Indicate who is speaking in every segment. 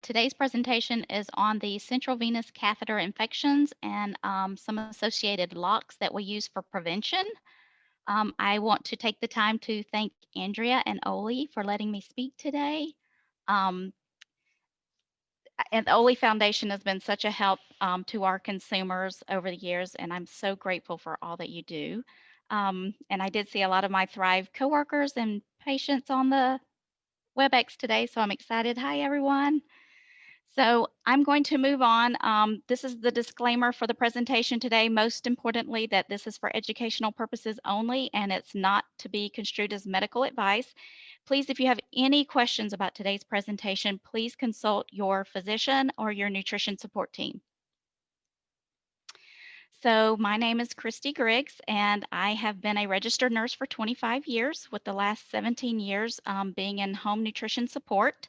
Speaker 1: Today's presentation is on the central venous catheter infections and some associated locks that we use for prevention. I want to take the time to thank Andrea and Oley for letting me speak today. Um, and the Oley Foundation has been such a help to our consumers over the years, and I'm so grateful for all that you do. And I did see a lot of my Thrive coworkers and patients on the WebEx today, so I'm excited. Hi, everyone. So I'm going to move on. This is the disclaimer for the presentation today. Most importantly, that this is for educational purposes only, and it's not to be construed as medical advice. Please, if you have any questions about today's presentation, please consult your physician or your nutrition support team. So my name is Kristi Griggs, and I have been a registered nurse for 25 years, with the last 17 years being in home nutrition support.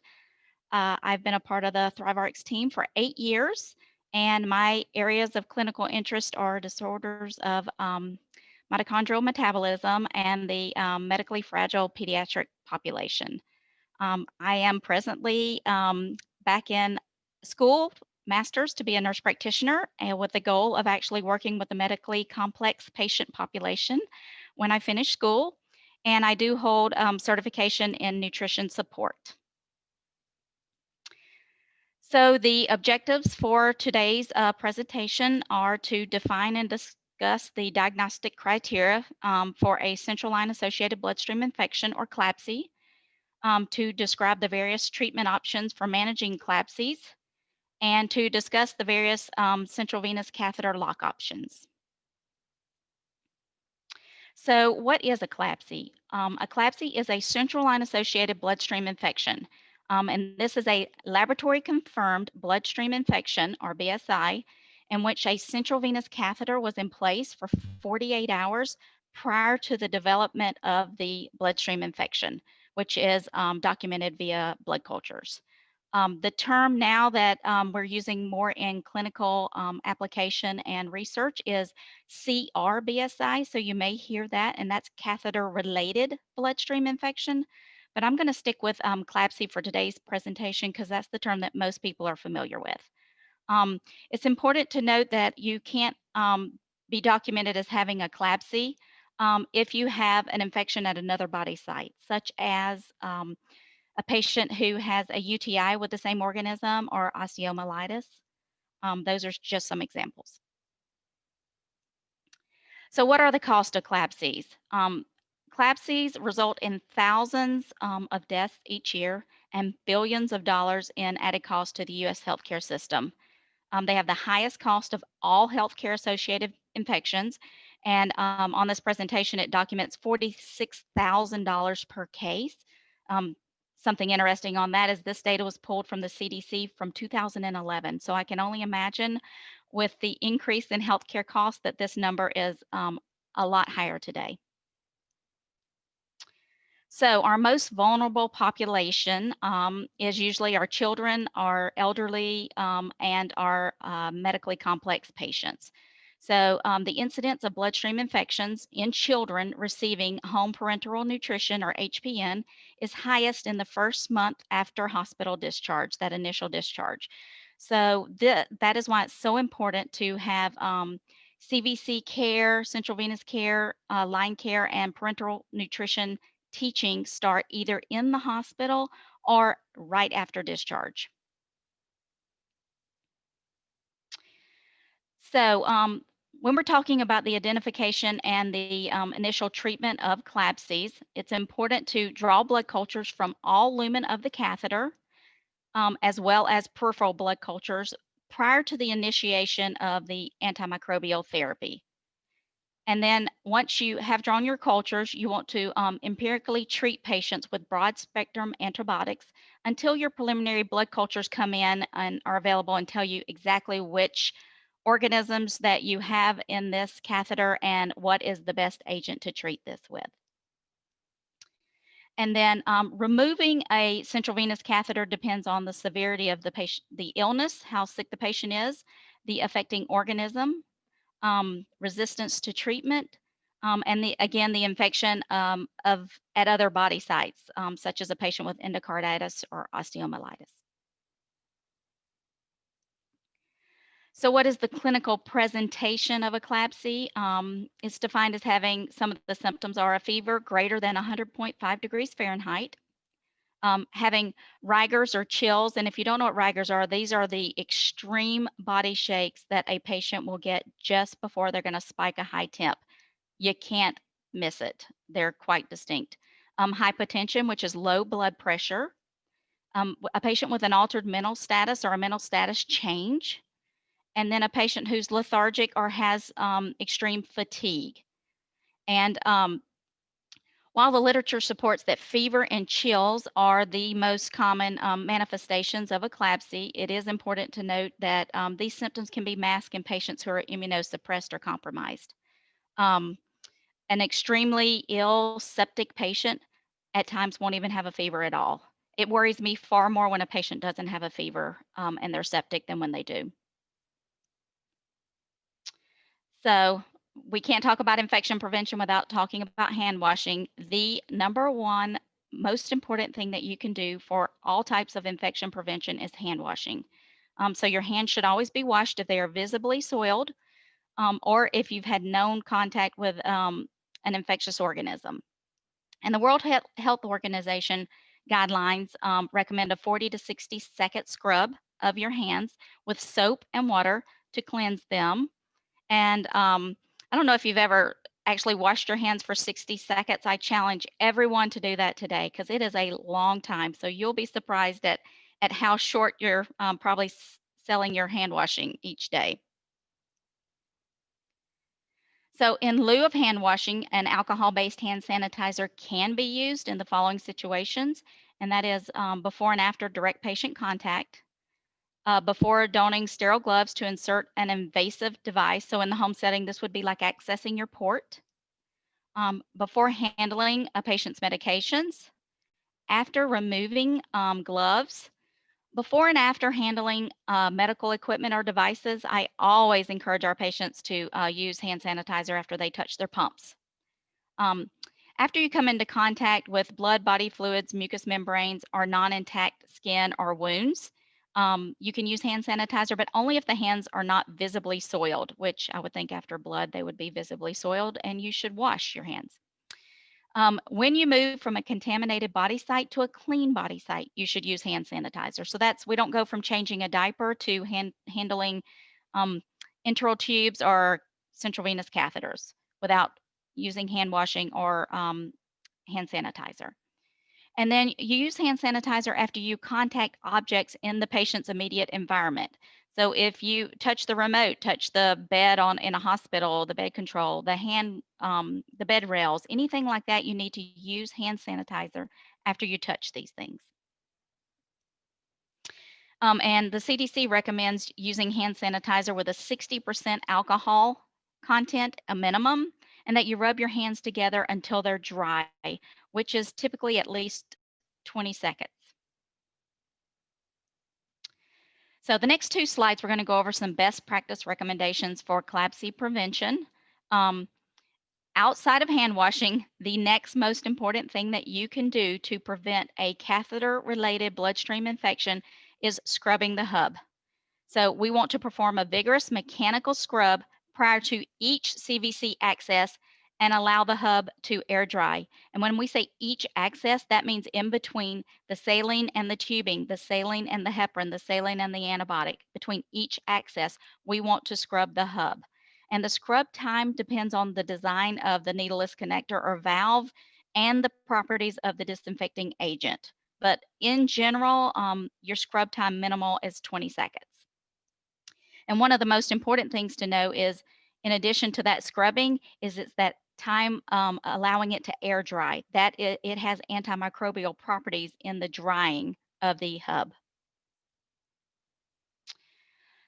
Speaker 1: I've been a part of the ThriveRx team for 8 years, and my areas of clinical interest are disorders of mitochondrial metabolism and the medically fragile pediatric population. I am presently back in school, master's to be a nurse practitioner, and with the goal of actually working with the medically complex patient population when I finish school. And I do hold certification in nutrition support. So the objectives for today's presentation are to define and discuss the diagnostic criteria for a central line associated bloodstream infection, or CLABSI, to describe the various treatment options for managing CLABSIs, and to discuss the various central venous catheter lock options. So what is a CLABSI? A CLABSI is a central line associated bloodstream infection. And this is a laboratory confirmed bloodstream infection, or BSI, in which a central venous catheter was in place for 48 hours prior to the development of the bloodstream infection, which is documented via blood cultures. The term now that we're using more in clinical application and research is CRBSI. So you may hear that, and that's catheter-related bloodstream infection. But I'm going to stick with CLABSI for today's presentation because that's the term that most people are familiar with. It's important to note that you can't be documented as having a CLABSI if you have an infection at another body site, such as a patient who has a UTI with the same organism or osteomyelitis. Those are just some examples. So what are the costs of CLABSIs? CLABSIs result in thousands of deaths each year and billions of dollars in added cost to the U.S. healthcare system. They have the highest cost of all healthcare associated infections. And on this presentation, it documents $46,000 per case. Something interesting on that is this data was pulled from the CDC from 2011. So I can only imagine with the increase in healthcare costs that this number is a lot higher today. So our most vulnerable population is usually our children, our elderly, and our medically complex patients. So the incidence of bloodstream infections in children receiving home parenteral nutrition, or HPN, is highest in the first month after hospital discharge, that initial discharge. So that is why it's so important to have CVC care, central venous care, line care, and parenteral nutrition teaching start either in the hospital or right after discharge. So when we're talking about the identification and the initial treatment of CLABSIs, it's important to draw blood cultures from all lumen of the catheter, as well as peripheral blood cultures prior to the initiation of the antimicrobial therapy. And then once you have drawn your cultures, you want to empirically treat patients with broad spectrum antibiotics until your preliminary blood cultures come in and are available and tell you exactly which organisms that you have in this catheter and what is the best agent to treat this with. And then removing a central venous catheter depends on the severity of the patient, the illness, how sick the patient is, the affecting organism, resistance to treatment, and the infection at other body sites, such as a patient with endocarditis or osteomyelitis. So what is the clinical presentation of a CLABSI? It's defined as having some of the symptoms are a fever greater than 100.5 degrees Fahrenheit, having rigors or chills. And if you don't know what rigors are, these are the extreme body shakes that a patient will get just before they're going to spike a high temp. You can't miss it. They're quite distinct. Hypotension, which is low blood pressure. A patient with an altered mental status or a mental status change. And then a patient who's lethargic or has extreme fatigue. And while the literature supports that fever and chills are the most common manifestations of a CLABSI, it is important to note that these symptoms can be masked in patients who are immunosuppressed or compromised. An extremely ill septic patient at times won't even have a fever at all. It worries me far more when a patient doesn't have a fever and they're septic than when they do. So we can't talk about infection prevention without talking about hand washing. The number one most important thing that you can do for all types of infection prevention is hand washing. So your hands should always be washed if they are visibly soiled or if you've had known contact with an infectious organism. And the World Health Organization guidelines recommend a 40 to 60-second scrub of your hands with soap and water to cleanse them. And I don't know if you've ever actually washed your hands for 60 seconds. I challenge everyone to do that today because it is a long time. So you'll be surprised at how short you're probably selling your hand washing each day. So in lieu of hand washing, an alcohol-based hand sanitizer can be used in the following situations, and that is before and after direct patient contact, before donning sterile gloves to insert an invasive device. So in the home setting, this would be like accessing your port. Before handling a patient's medications, after removing gloves, before and after handling medical equipment or devices. I always encourage our patients to use hand sanitizer after they touch their pumps. Um, After you come into contact with blood, body fluids, mucous membranes, or non-intact skin or wounds, you can use hand sanitizer, but only if the hands are not visibly soiled, which I would think after blood they would be visibly soiled, and you should wash your hands. When you move from a contaminated body site to a clean body site, you should use hand sanitizer. So we don't go from changing a diaper to handling enteral tubes or central venous catheters without using hand washing or hand sanitizer. And then you use hand sanitizer after you contact objects in the patient's immediate environment. So if you touch the remote, touch the bed in a hospital, the bed control, the bed rails, anything like that, you need to use hand sanitizer after you touch these things. And the CDC recommends using hand sanitizer with a 60% alcohol content, a minimum, and that you rub your hands together until they're dry, which is typically at least 20 seconds. So the next two slides, we're going to go over some best practice recommendations for CLABSI prevention. Outside of hand washing, the next most important thing that you can do to prevent a catheter-related bloodstream infection is scrubbing the hub. So we want to perform a vigorous mechanical scrub prior to each CVC access and allow the hub to air dry. And when we say each access, that means in between the saline and the tubing, the saline and the heparin, the saline and the antibiotic. Between each access, we want to scrub the hub. And the scrub time depends on the design of the needleless connector or valve and the properties of the disinfecting agent. But in general, your scrub time minimal is 20 seconds. And one of the most important things to know is, in addition to that scrubbing, is it's that time allowing it to air dry. That it has antimicrobial properties in the drying of the hub.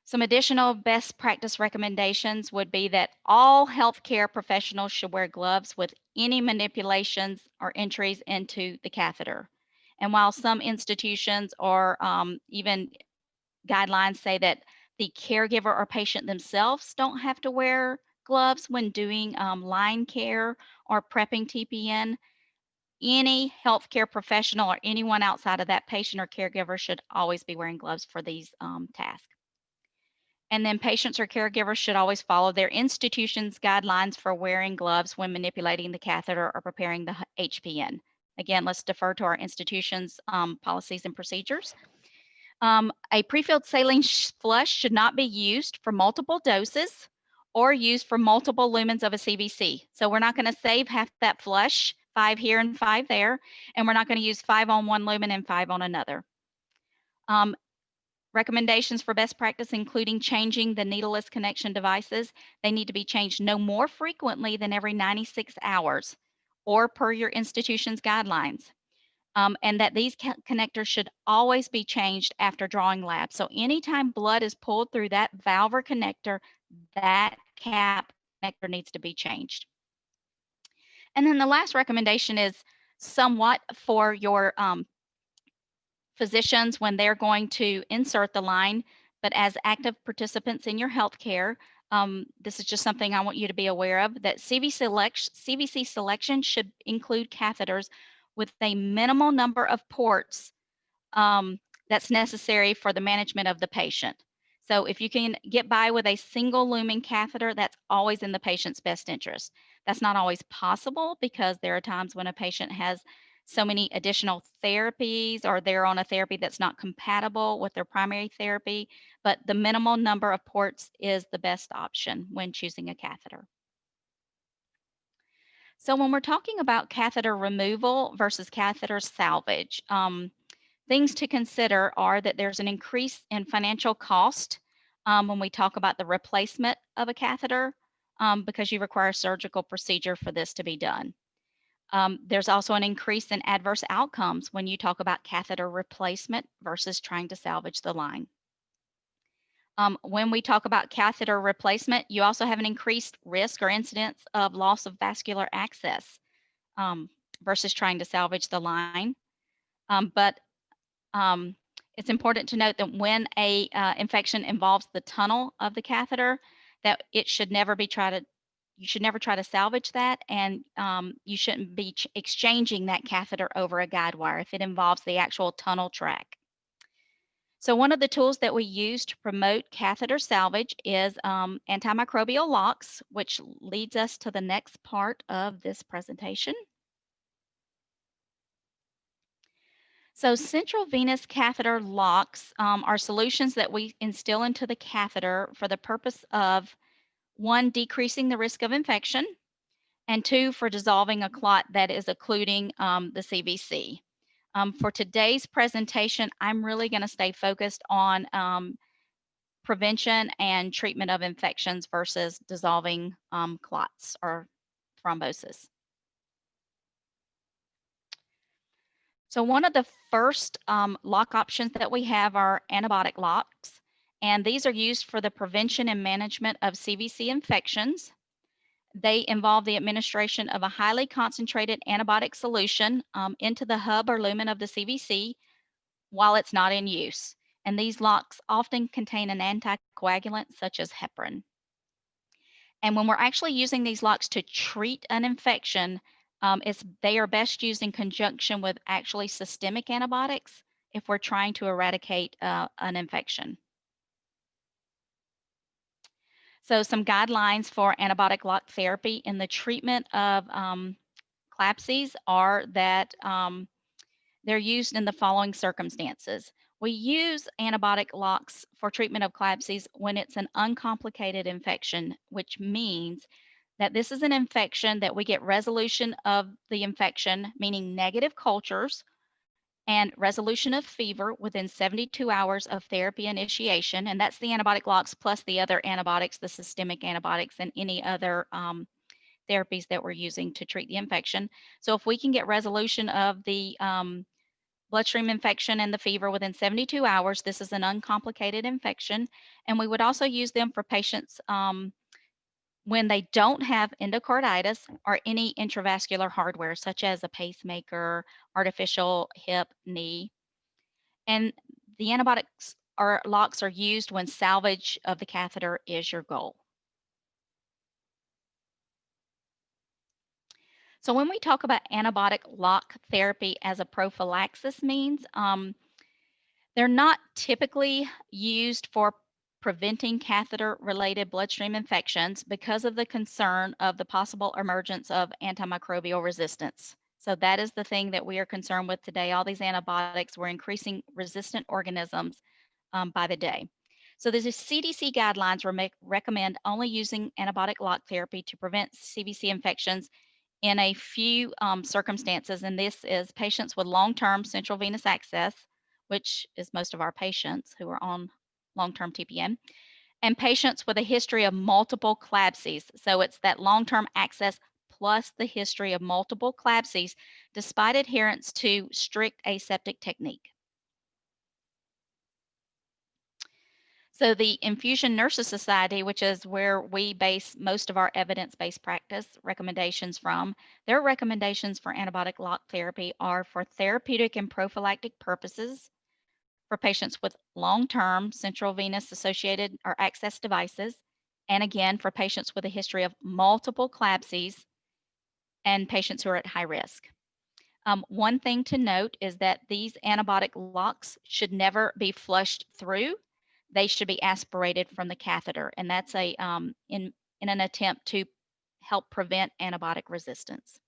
Speaker 1: Some additional best practice recommendations would be that all healthcare professionals should wear gloves with any manipulations or entries into the catheter. And while some institutions or even guidelines say that the caregiver or patient themselves don't have to wear gloves when doing line care or prepping TPN, any healthcare professional or anyone outside of that patient or caregiver should always be wearing gloves for these tasks. And then patients or caregivers should always follow their institution's guidelines for wearing gloves when manipulating the catheter or preparing the HPN. Again, let's defer to our institution's policies and procedures. A prefilled saline flush should not be used for multiple doses or used for multiple lumens of a CVC. So we're not going to save half that flush, 5 here and 5 there, and we're not going to use 5 on one lumen and 5 on another. Recommendations for best practice, including changing the needleless connection devices. They need to be changed no more frequently than every 96 hours or per your institution's guidelines. And that these connectors should always be changed after drawing labs. So anytime blood is pulled through that valve or connector, that cap connector needs to be changed. And then the last recommendation is somewhat for your physicians when they're going to insert the line, but as active participants in your healthcare, this is just something I want you to be aware of, that CVC selection should include catheters with a minimal number of ports that's necessary for the management of the patient. So if you can get by with a single lumen catheter, that's always in the patient's best interest. That's not always possible because there are times when a patient has so many additional therapies or they're on a therapy that's not compatible with their primary therapy, but the minimal number of ports is the best option when choosing a catheter. So when we're talking about catheter removal versus catheter salvage, things to consider are that there's an increase in financial cost when we talk about the replacement of a catheter because you require a surgical procedure for this to be done. There's also an increase in adverse outcomes when you talk about catheter replacement versus trying to salvage the line. When we talk about catheter replacement, you also have an increased risk or incidence of loss of vascular access versus trying to salvage the line. But it's important to note that when a infection involves the tunnel of the catheter, that it should never be you should never try to salvage that, and you shouldn't be exchanging that catheter over a guide wire if it involves the actual tunnel track. So one of the tools that we use to promote catheter salvage is antimicrobial locks, which leads us to the next part of this presentation. So central venous catheter locks are solutions that we instill into the catheter for the purpose of, 1, decreasing the risk of infection, and 2, for dissolving a clot that is occluding the CVC. For today's presentation, I'm really going to stay focused on prevention and treatment of infections versus dissolving clots or thrombosis. So one of the first lock options that we have are antibiotic locks, and these are used for the prevention and management of CVC infections. They involve the administration of a highly concentrated antibiotic solution into the hub or lumen of the CVC while it's not in use. And these locks often contain an anticoagulant such as heparin. And when we're actually using these locks to treat an infection, they are best used in conjunction with actually systemic antibiotics if we're trying to eradicate an infection. So some guidelines for antibiotic lock therapy in the treatment of CLABSIs are that they're used in the following circumstances. We use antibiotic locks for treatment of CLABSIs when it's an uncomplicated infection, which means that this is an infection that we get resolution of the infection, meaning negative cultures, and resolution of fever within 72 hours of therapy initiation. And that's the antibiotic locks plus the other antibiotics, the systemic antibiotics, and any other therapies that we're using to treat the infection. So if we can get resolution of the bloodstream infection and the fever within 72 hours, this is an uncomplicated infection. And we would also use them for patients when they don't have endocarditis or any intravascular hardware, such as a pacemaker, artificial hip, knee. And the antibiotics or locks are used when salvage of the catheter is your goal. So when we talk about antibiotic lock therapy as a prophylaxis means, they're not typically used for preventing catheter-related bloodstream infections because of the concern of the possible emergence of antimicrobial resistance. So that is the thing that we are concerned with today. All these antibiotics, we're increasing resistant organisms by the day. So the CDC guidelines recommend only using antibiotic lock therapy to prevent CVC infections in a few circumstances, and this is patients with long-term central venous access, which is most of our patients who are on long-term TPN, and patients with a history of multiple CLABSIs. So it's that long-term access plus the history of multiple CLABSIs, despite adherence to strict aseptic technique. So the Infusion Nurses Society, which is where we base most of our evidence-based practice recommendations from, their recommendations for antibiotic lock therapy are for therapeutic and prophylactic purposes, for patients with long-term central venous associated or access devices, and again, for patients with a history of multiple CLABSIs and patients who are at high risk. One thing to note is that these antibiotic locks should never be flushed through. They should be aspirated from the catheter, and that's in an attempt to help prevent antibiotic resistance.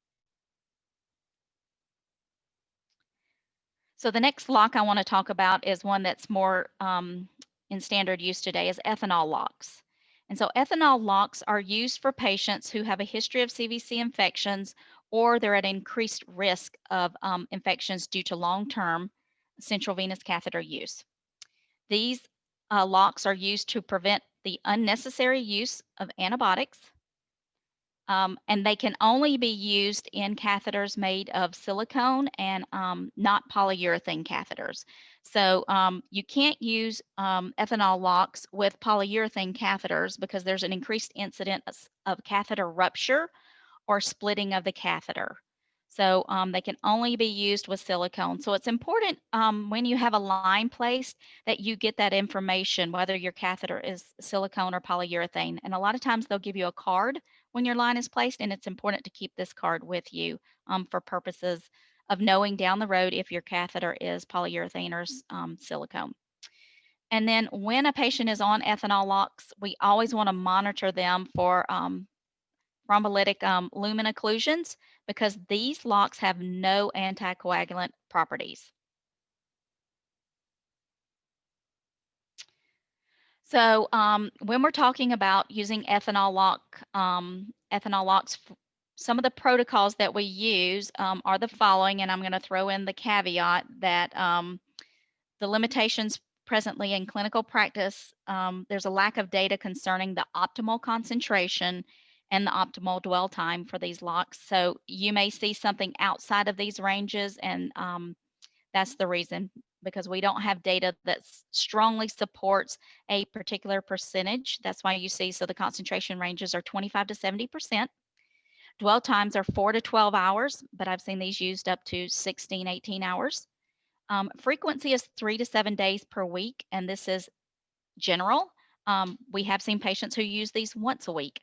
Speaker 1: So the next lock I want to talk about is one that's more in standard use today, is ethanol locks. And so ethanol locks are used for patients who have a history of CVC infections or they're at increased risk of infections due to long-term central venous catheter use. These locks are used to prevent the unnecessary use of antibiotics, and they can only be used in catheters made of silicone and not polyurethane catheters. So you can't use ethanol locks with polyurethane catheters because there's an increased incidence of catheter rupture or splitting of the catheter. So they can only be used with silicone. So it's important when you have a line placed that you get that information, whether your catheter is silicone or polyurethane. And a lot of times they'll give you a card when your line is placed, and it's important to keep this card with you for purposes of knowing down the road if your catheter is polyurethane or silicone. And then when a patient is on ethanol locks, we always want to monitor them for thrombolytic lumen occlusions because these locks have no anticoagulant properties. So when we're talking about using ethanol locks, some of the protocols that we use are the following, and I'm going to throw in the caveat that the limitations presently in clinical practice, there's a lack of data concerning the optimal concentration and the optimal dwell time for these locks. So you may see something outside of these ranges, and that's the reason, because we don't have data that strongly supports a particular percentage. That's why you see, so the concentration ranges are 25 to 70%. Dwell times are 4 to 12 hours, but I've seen these used up to 16, 18 hours. Frequency is 3 to 7 days per week, and this is general. We have seen patients who use these once a week.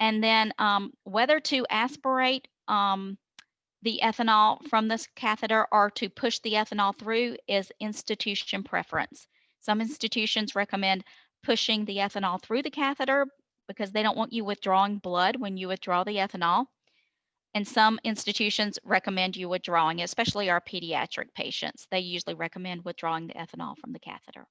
Speaker 1: And then whether to aspirate the ethanol from this catheter or to push the ethanol through is institution preference. Some institutions recommend pushing the ethanol through the catheter because they don't want you withdrawing blood when you withdraw the ethanol. And some institutions recommend you withdrawing, especially our pediatric patients. They usually recommend withdrawing the ethanol from the catheter.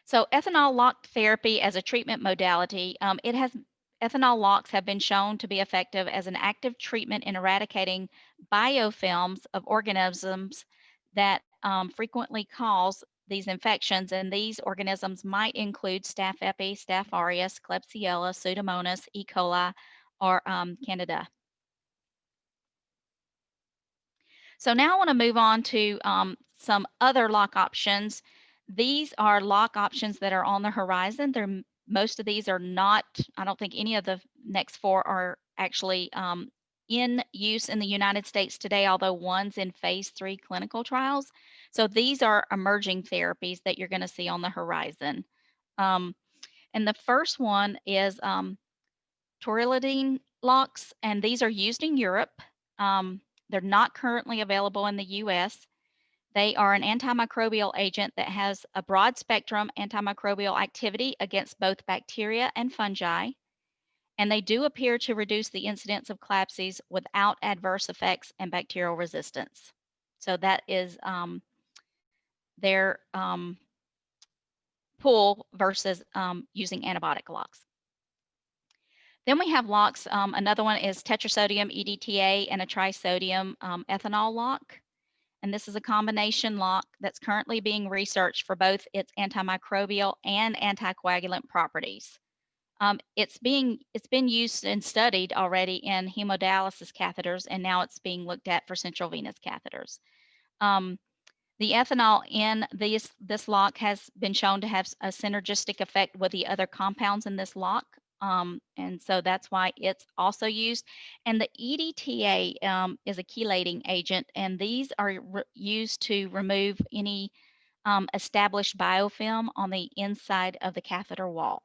Speaker 1: So ethanol lock therapy as a treatment modality, ethanol locks have been shown to be effective as an active treatment in eradicating biofilms of organisms that frequently cause these infections, and these organisms might include Staph epi, Staph aureus, Klebsiella, Pseudomonas, E. coli, or Candida. So now I want to move on to some other lock options. These are lock options that are on the horizon. Most of these are not, I don't think any of the next four are actually in use in the United States today, although one's in phase 3 clinical trials. So these are emerging therapies that you're going to see on the horizon. And the first one is Toryidine locks, and these are used in Europe. They're not currently available in the US. They are an antimicrobial agent that has a broad spectrum antimicrobial activity against both bacteria and fungi, and they do appear to reduce the incidence of CLABSIs without adverse effects and bacterial resistance. So that is their pull versus using antibiotic locks. Then we have locks. Another one is tetrazsodium EDTA and a trisodium ethanol lock. And this is a combination lock that's currently being researched for both its antimicrobial and anticoagulant properties. It's been used and studied already in hemodialysis catheters, and now it's being looked at for central venous catheters. The ethanol in this lock has been shown to have a synergistic effect with the other compounds in this lock. And so that's why it's also used. And the EDTA is a chelating agent, and these are used to remove any established biofilm on the inside of the catheter wall.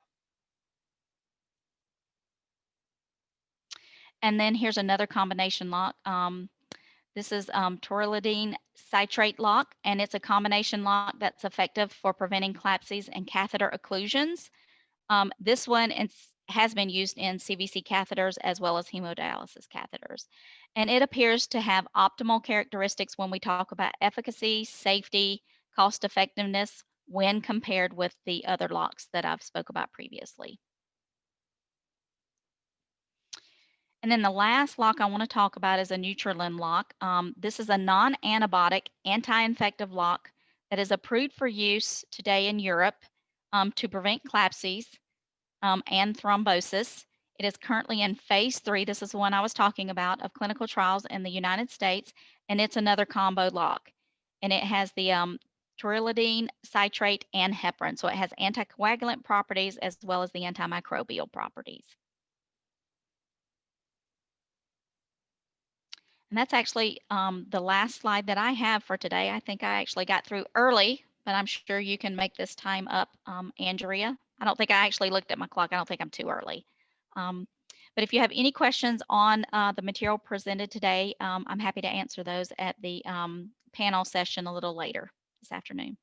Speaker 1: And then here's another combination lock. This is tauruladine citrate lock, and it's a combination lock that's effective for preventing CLABSIs and catheter occlusions. This one has been used in CVC catheters as well as hemodialysis catheters. And it appears to have optimal characteristics when we talk about efficacy, safety, cost effectiveness when compared with the other locks that I've spoke about previously. And then the last lock I want to talk about is a Neutralin lock. This is a non-antibiotic, anti-infective lock that is approved for use today in Europe to prevent CLABSIs and thrombosis. It is currently in phase 3. This is the one I was talking about of clinical trials in the United States, and it's another combo lock. And it has the tauruladine citrate and heparin. So it has anticoagulant properties as well as the antimicrobial properties. And that's actually the last slide that I have for today. I think I actually got through early, but I'm sure you can make this time up, Andrea. I don't think I actually looked at my clock. I don't think I'm too early. But if you have any questions on the material presented today, I'm happy to answer those at the panel session a little later this afternoon.